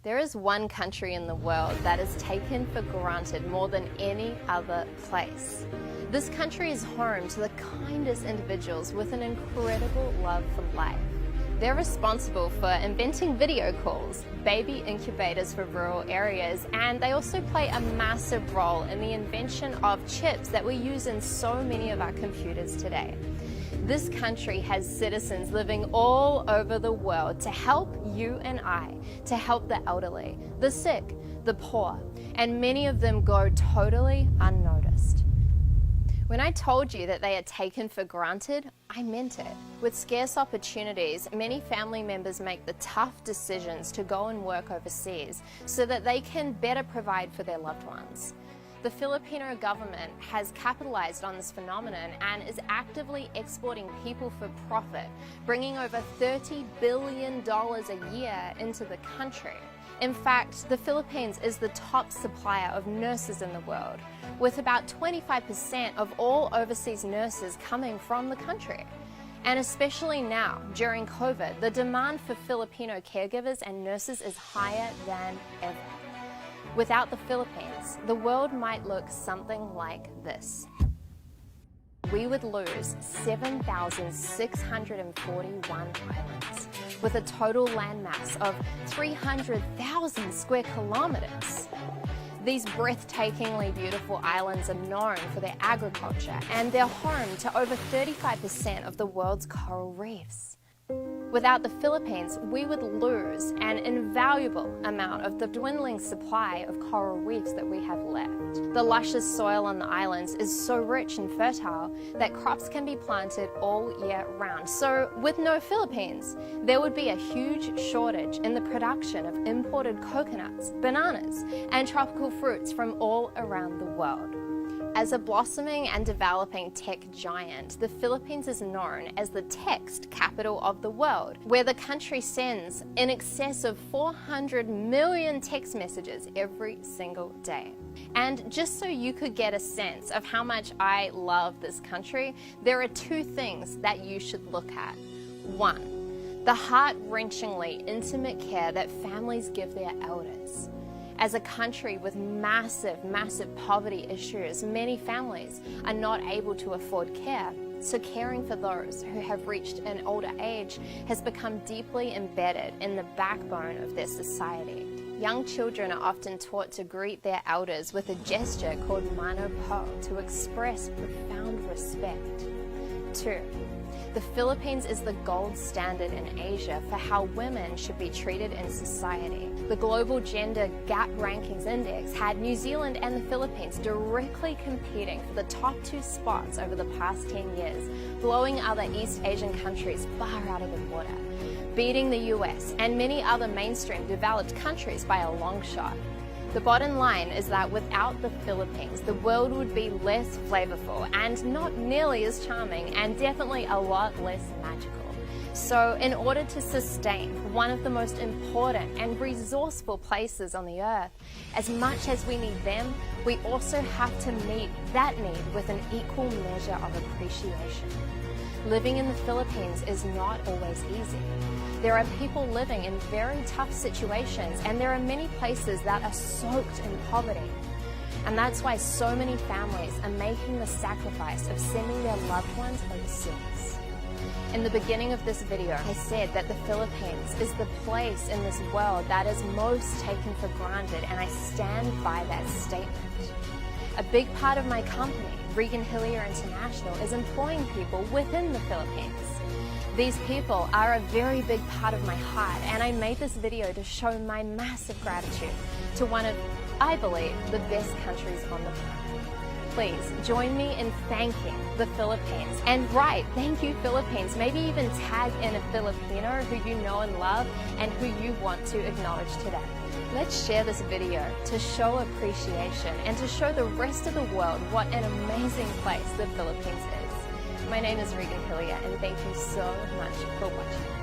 There is one country in the world that is taken for granted more than any other place. This country is home to the kindest individuals with an incredible love for life. They're responsible for inventing video calls, baby incubators for rural areas, and they also play a massive role in the invention of chips that we use in so many of our computers today. This country has citizens living all over the world to help you and I, to help the elderly, the sick, the poor, and many of them go totally unnoticed. When I told you that they are taken for granted, I meant it. With scarce opportunities, many family members make the tough decisions to go and work overseas so that they can better provide for their loved ones. The Filipino government has capitalized on this phenomenon and is actively exporting people for profit, bringing over $30 billion a year into the country. In fact, the Philippines is the top supplier of nurses in the world, with about 25% of all overseas nurses coming from the country. And especially now, during COVID, the demand for Filipino caregivers and nurses is higher than ever. Without the Philippines, the world might look something like this. We would lose 7,641 islands, with a total landmass of 300,000 square kilometers. These breathtakingly beautiful islands are known for their agriculture, and they're home to over 35% of the world's coral reefs. Without the Philippines, we would lose an invaluable amount of the dwindling supply of coral reefs that we have left. The luscious soil on the islands is so rich and fertile that crops can be planted all year round. So with no Philippines, there would be a huge shortage in the production of imported coconuts, bananas, and tropical fruits from all around the world. As a blossoming and developing tech giant, the Philippines is known as the text capital of the world, where the country sends in excess of 400 million text messages every single day. And just so you could get a sense of how much I love this country, there are two things that you should look at. One, the heart-wrenchingly intimate care that families give their elders. As a country with massive poverty issues, many families are not able to afford care, so caring for those who have reached an older age has become deeply embedded in the backbone of their society. Young children are often taught to greet their elders with a gesture called mano po to express profound respect. 2. The Philippines is the gold standard in Asia for how women should be treated in society. The Global Gender Gap Rankings Index had New Zealand and the Philippines directly competing for the top 2 spots over the past 10 years, blowing other East Asian countries far out of the water, beating the US and many other mainstream developed countries by a long shot. The bottom line is that without the Philippines, the world would be less flavorful and not nearly as charming, and definitely a lot less magical. So in order to sustain one of the most important and resourceful places on the earth, as much as we need them, we also have to meet that need with an equal measure of appreciation. Living in the Philippines is not always easy. There are people living in very tough situations, and there are many places that are soaked in poverty. And that's why so many families are making the sacrifice of sending their loved ones overseas. In the beginning of this video, I said that the Philippines is the place in this world that is most taken for granted, and I stand by that statement. A big part of my company, Regan Hillier International, is employing people within the Philippines. These people are a very big part of my heart, and I made this video to show my massive gratitude to one of, I believe, the best countries on the planet. Please join me in thanking the Philippines, and write "Thank you, Philippines." Maybe even tag in a Filipino who you know and love and who you want to acknowledge today. Let's share this video to show appreciation and to show the rest of the world what an amazing place the Philippines is. My name is Regan Hillier, and thank you so much for watching.